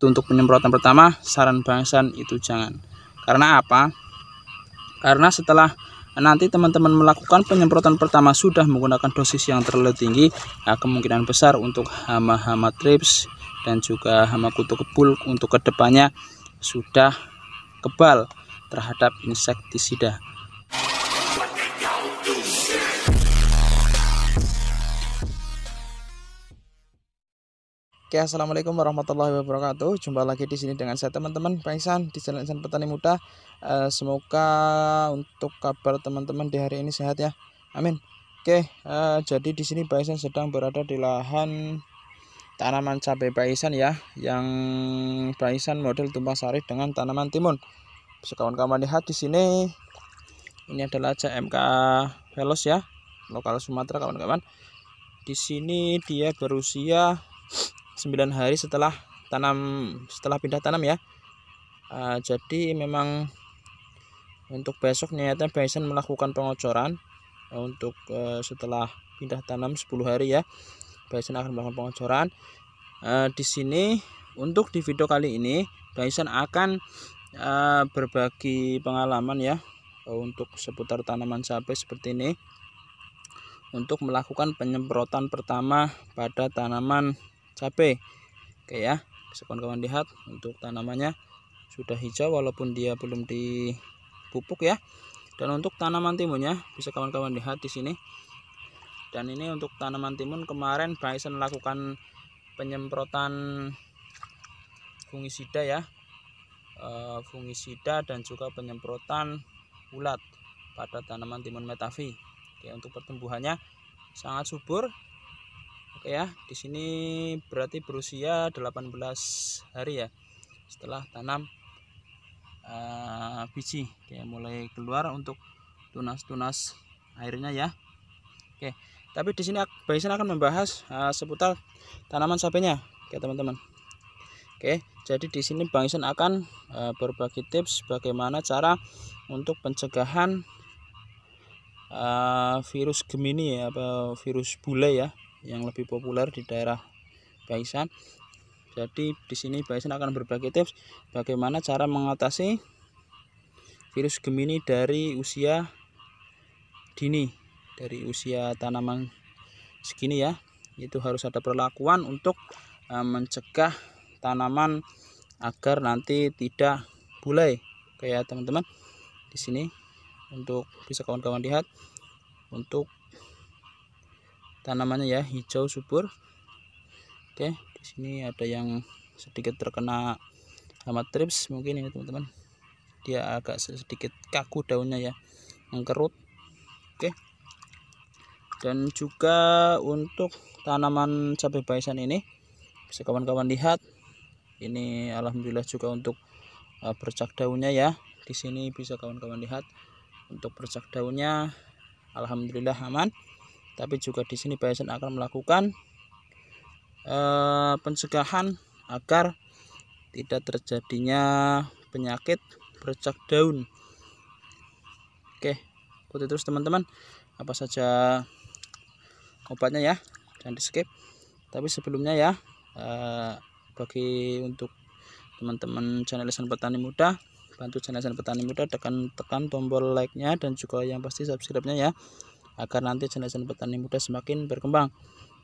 untuk penyemprotan pertama, saran Bang Ihsan itu jangan. Karena apa? Karena setelah nanti teman-teman melakukan penyemprotan pertama sudah menggunakan dosis yang terlalu tinggi, nah, kemungkinan besar untuk hama-hama trips dan juga hama kutu kebul untuk kedepannya sudah kebal terhadap insektisida. Oke, assalamualaikum warahmatullahi wabarakatuh. Jumpa lagi di sini dengan saya teman-teman Bang Ihsan di channel Ihsan Petani Muda. Semoga untuk kabar teman-teman di hari ini sehat ya. Amin. Oke, jadi di sini Bang Ihsan sedang berada di lahan tanaman cabai Bang Ihsan ya, yang Bang Ihsan model tumpang sari dengan tanaman timun. Bisa kawan-kawan lihat di sini, ini adalah CMK Velos ya, lokal Sumatera kawan-kawan. Di sini dia berusia 9 hari setelah pindah tanam ya. Jadi memang untuk besok niatnya Bang Ihsan melakukan pengocoran untuk setelah pindah tanam 10 hari ya. Bang Ihsan akan melakukan pengocoran. Di sini untuk di video kali ini Bang Ihsan akan berbagi pengalaman ya untuk seputar tanaman cabai seperti ini, untuk melakukan penyemprotan pertama pada tanaman cabai. Oke ya, bisa kawan-kawan lihat untuk tanamannya sudah hijau walaupun dia belum dipupuk ya. Dan untuk tanaman timunnya bisa kawan-kawan lihat di sini. Dan ini untuk tanaman timun kemarin Bang Ihsan melakukan penyemprotan fungisida ya, fungisida dan juga penyemprotan ulat pada tanaman timun Metavi. Oke, untuk pertumbuhannya sangat subur. Oke ya, di sini berarti berusia 18 hari ya setelah tanam biji. Oke, mulai keluar untuk tunas-tunas airnya ya. Oke, tapi di sini Bang Ihsan akan membahas seputar tanaman cabainya. Oke teman-teman. Oke, jadi di sini Bang Ihsan akan berbagi tips bagaimana cara untuk pencegahan virus Gemini ya, atau virus bule ya, yang lebih populer di daerah Bang Ihsan. Jadi di sini Bang Ihsan akan berbagi tips bagaimana cara mengatasi virus Gemini dari usia dini, dari usia tanaman segini ya. Itu harus ada perlakuan untuk mencegah tanaman agar nanti tidak bule. Kayak teman-teman di sini untuk bisa kawan-kawan lihat untuk tanamannya ya, hijau subur. Oke, di sini ada yang sedikit terkena hama trips mungkin ini teman-teman. Dia agak sedikit kaku daunnya ya, mengkerut. Oke. Dan juga untuk tanaman cabai Bang Ihsan ini bisa kawan-kawan lihat. Ini alhamdulillah juga untuk bercak daunnya ya. Di sini bisa kawan-kawan lihat untuk bercak daunnya alhamdulillah aman. Tapi juga di sini Bang Ihsan akan melakukan pencegahan agar tidak terjadinya penyakit bercak daun. Oke, ikuti terus teman-teman apa saja obatnya ya, jangan di skip. Tapi sebelumnya ya, bagi untuk teman-teman channel Ihsan Petani Muda, bantu channel Ihsan Petani Muda tekan tombol like-nya dan juga yang pasti subscribe-nya ya, agar nanti channel Ihsan Petani Muda semakin berkembang.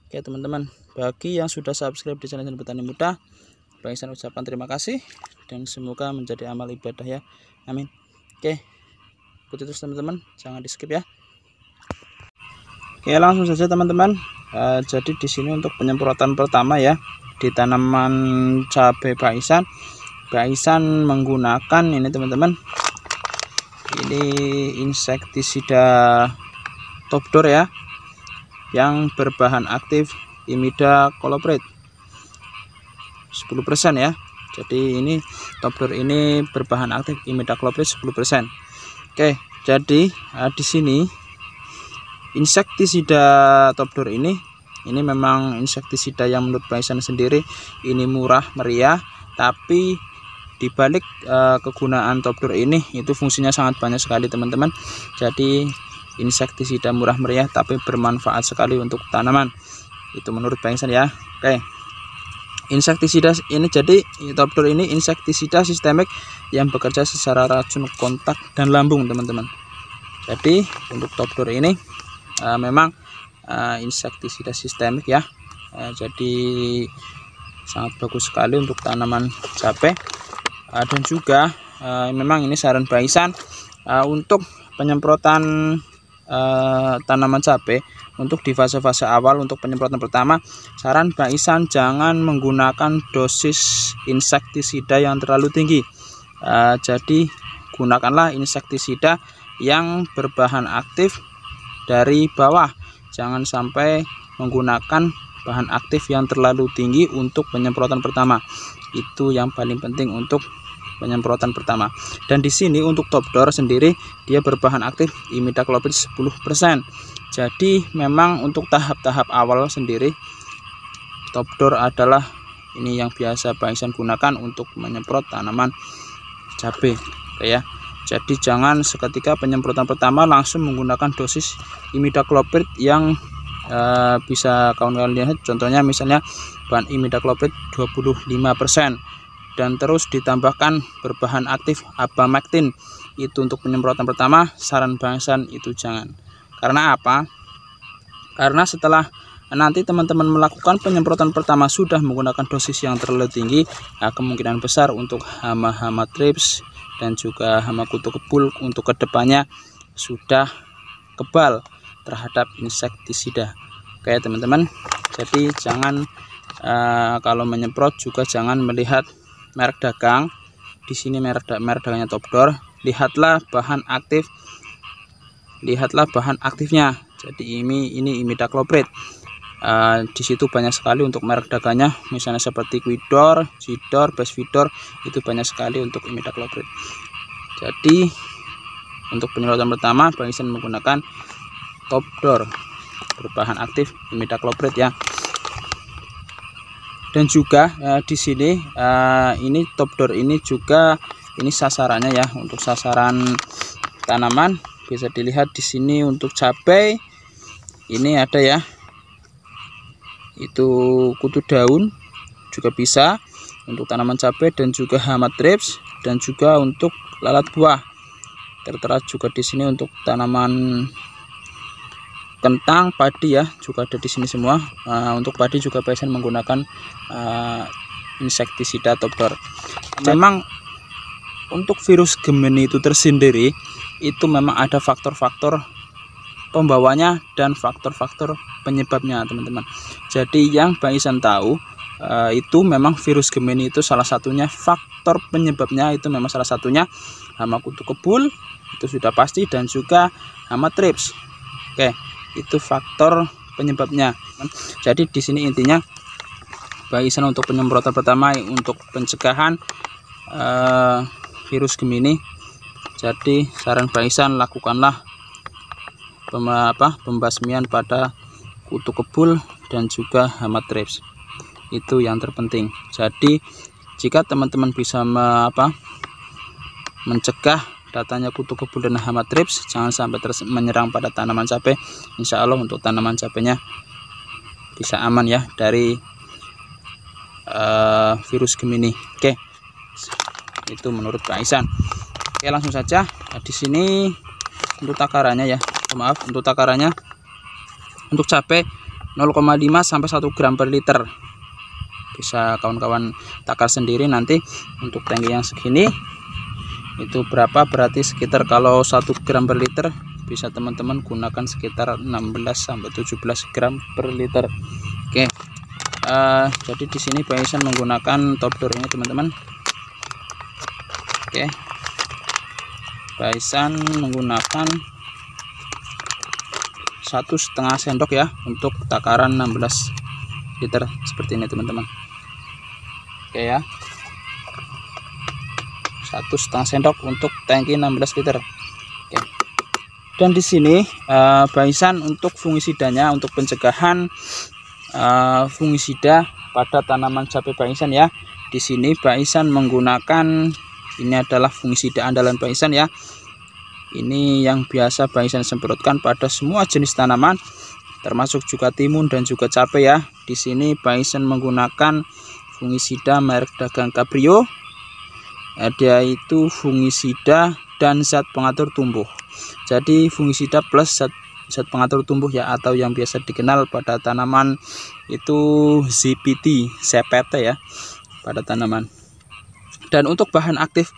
Oke teman-teman, bagi yang sudah subscribe di channel Ihsan Petani Muda, Bang Ihsan ucapkan terima kasih dan semoga menjadi amal ibadah ya, amin. Oke, ikuti terus teman-teman, jangan di skip ya. Oke, langsung saja teman-teman. Jadi di sini untuk penyemprotan pertama ya di tanaman cabai Bang Ihsan menggunakan ini teman-teman, ini insektisida Topdor ya, yang berbahan aktif imidacloprid 10% ya. Jadi ini Topdor ini berbahan aktif imidacloprid 10%. Oke, jadi di sini insektisida Topdor ini memang insektisida yang menurut Bang Ihsan sendiri ini murah meriah, tapi dibalik kegunaan Topdor ini itu fungsinya sangat banyak sekali teman-teman. Jadi insektisida murah meriah tapi bermanfaat sekali untuk tanaman, itu menurut Bang Ihsan ya. Oke, insektisida ini. Jadi Top Door ini insektisida sistemik yang bekerja secara racun kontak dan lambung, teman-teman. Jadi untuk Top Door ini memang insektisida sistemik ya. Jadi sangat bagus sekali untuk tanaman cabai. Dan juga memang ini saran Pak Ihsan untuk penyemprotan tanaman cabai. Untuk di fase-fase awal untuk penyemprotan pertama, saran Pak Ihsan jangan menggunakan dosis insektisida yang terlalu tinggi. Jadi gunakanlah insektisida yang berbahan aktif dari bawah. Jangan sampai menggunakan bahan aktif yang terlalu tinggi untuk penyemprotan pertama. Itu yang paling penting untuk penyemprotan pertama. Dan di sini untuk Top Door sendiri dia berbahan aktif imidacloprid 10%. Jadi memang untuk tahap-tahap awal sendiri Top Door adalah ini yang biasa Pak Ihsan gunakan untuk menyemprot tanaman cabai ya. Jadi jangan seketika penyemprotan pertama langsung menggunakan dosis imidacloprid yang bisa kawan-kawan lihat, contohnya misalnya bahan imidacloprid 25% dan terus ditambahkan berbahan aktif abamectin. Itu untuk penyemprotan pertama, saran Pak Ihsan itu jangan. Karena apa? Karena setelah nanti teman-teman melakukan penyemprotan pertama sudah menggunakan dosis yang terlalu tinggi, kemungkinan besar untuk hama-hama trips dan juga hama kutu kebul untuk kedepannya sudah kebal terhadap insektisida. Oke teman-teman, jadi jangan kalau menyemprot juga jangan melihat merek dagang. Di sini merek dagangnya Top Door, lihatlah bahan aktifnya. Jadi ini imidacloprid. Di situ banyak sekali untuk merek dagangnya, misalnya seperti Quidor, Zidor, Bestvidor, itu banyak sekali untuk imidacloprid. Jadi untuk penyemprotan pertama Pak Ihsan menggunakan Top Door berbahan aktif imidacloprid ya. Dan juga di sini ini Top Door ini juga ini sasarannya ya, untuk sasaran tanaman bisa dilihat di sini. Untuk cabai ini ada ya, itu kutu daun juga bisa untuk tanaman cabai dan juga hama trips dan juga untuk lalat buah. Tertera juga di sini untuk tanaman kentang, padi ya, juga ada di sini semua. Untuk padi juga Pak Ihsan menggunakan insektisida Top Door. Memang untuk virus Gemini itu tersendiri itu memang ada faktor-faktor pembawanya dan faktor-faktor penyebabnya, teman-teman. Jadi yang Pak Ihsan tahu itu memang virus Gemini itu salah satunya, faktor penyebabnya itu memang salah satunya hama kutu kebul, itu sudah pasti, dan juga hama trips. Oke, itu faktor penyebabnya. Jadi di sini intinya Pak Ihsan untuk penyemprotan pertama untuk pencegahan virus Gemini. Jadi saran Pak Ihsan lakukanlah pembasmian pada kutu kebul dan juga hama trips. Itu yang terpenting. Jadi jika teman-teman bisa mencegah datanya kutu kebul dan hama trips, jangan sampai terus menyerang pada tanaman cabai, insya Allah untuk tanaman cabainya bisa aman ya dari virus Gemini. Oke, itu menurut Pak Ihsan. Oke, langsung saja. Di sini untuk takarannya ya, maaf, untuk takarannya untuk cabai 0,5 sampai 1 gram per liter. Bisa kawan-kawan takar sendiri nanti. Untuk tangki yang segini itu berapa, berarti sekitar kalau 1 gram per liter bisa teman-teman gunakan sekitar 16 sampai 17 gram per liter. Oke. Jadi di sini Pak Ihsan menggunakan Top Door ini, teman-teman. Oke. Pak Ihsan menggunakan 1,5 sendok ya untuk takaran 16 liter seperti ini, teman-teman. Oke ya, 1,5 sendok untuk tangki 16 liter. Oke. Dan di sini Pak Ihsan untuk fungisidanya, untuk pencegahan fungisida pada tanaman cabai Pak Ihsan ya. Di sini Pak Ihsan menggunakan, ini adalah fungisida andalan Pak Ihsan ya. Ini yang biasa Pak Ihsan semprotkan pada semua jenis tanaman, termasuk juga timun dan juga cabai ya. Di sini Pak Ihsan menggunakan fungisida merek dagang Cabrio. Dia itu fungisida dan zat pengatur tumbuh. Jadi fungisida plus zat pengatur tumbuh ya, atau yang biasa dikenal pada tanaman itu CPT ya, pada tanaman. Dan untuk bahan aktif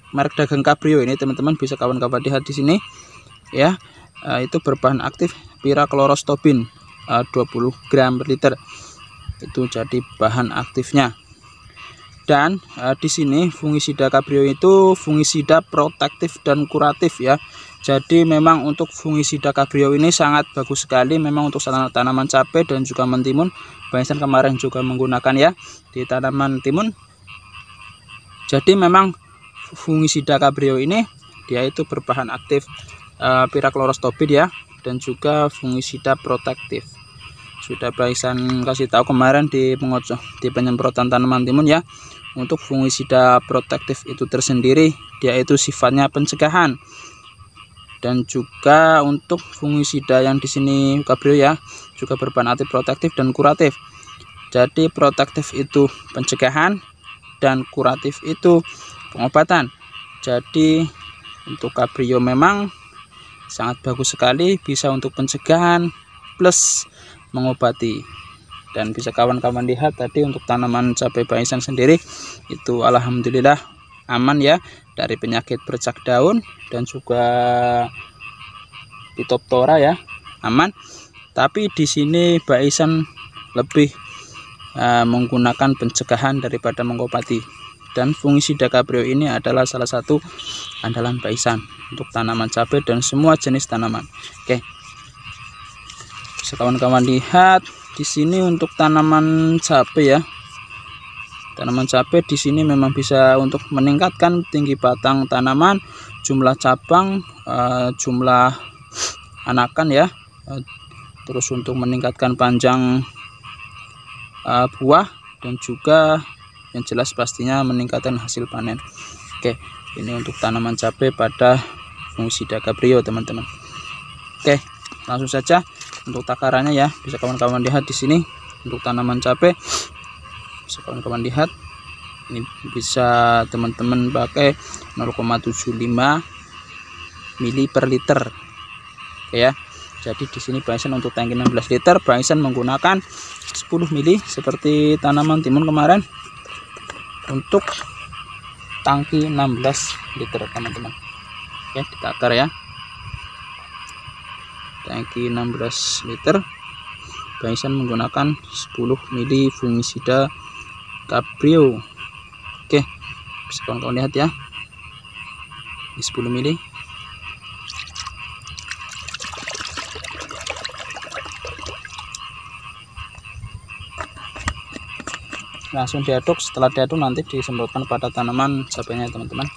merek dagang Cabrio ini teman-teman bisa kawan-kawan lihat di sini ya, itu berbahan aktif piraklorostobin 20 gram per liter, itu jadi bahan aktifnya. Dan di sini fungisida Cabrio itu fungisida protektif dan kuratif ya. Jadi memang untuk fungisida Cabrio ini sangat bagus sekali memang untuk tanaman cabai dan juga mentimun. Baisan kemarin juga menggunakan ya di tanaman timun. Jadi memang fungisida Cabrio ini dia itu berbahan aktif piraklorostobin ya, dan juga fungisida protektif. Sudah Baisan kasih tahu kemarin di penyemprotan tanaman timun ya. Untuk fungisida protektif itu tersendiri dia itu sifatnya pencegahan, dan juga untuk fungisida yang di sini Cabrio ya juga berbahan aktif protektif dan kuratif. Jadi protektif itu pencegahan dan kuratif itu pengobatan. Jadi untuk Cabrio memang sangat bagus sekali, bisa untuk pencegahan plus mengobati. Dan bisa kawan-kawan lihat tadi untuk tanaman cabai Baisan sendiri itu alhamdulillah aman ya dari penyakit bercak daun dan juga Phytophthora ya, aman. Tapi di sini Baisan lebih menggunakan pencegahan daripada mengobati. Dan fungisida Cabrio ini adalah salah satu andalan Baisan untuk tanaman cabai dan semua jenis tanaman. Oke, bisa kawan-kawan lihat di sini untuk tanaman cabai ya. Tanaman cabai di sini memang bisa untuk meningkatkan tinggi batang tanaman, jumlah cabang, jumlah anakan ya. Terus untuk meningkatkan panjang buah, dan juga yang jelas pastinya meningkatkan hasil panen. Oke, ini untuk tanaman cabai pada fungisida Cabrio teman-teman. Oke, langsung saja untuk takarannya ya, bisa kawan-kawan lihat di sini untuk tanaman cabai. Bisa kawan-kawan lihat ini bisa teman-teman pakai 0,75 mili per liter. Oke ya. Jadi di sini Baisan untuk tangki 16 liter Baisan menggunakan 10 mili seperti tanaman timun kemarin untuk tangki 16 liter teman-teman. Oke, ditakar ya. Tangki 16 liter Baisan menggunakan 10 mili fungisida Cabrio. Oke, bisa kawan-kawan lihat ya, ini 10 mili. Langsung diaduk, setelah diaduk nanti disemprotkan pada tanaman cabainya teman-teman.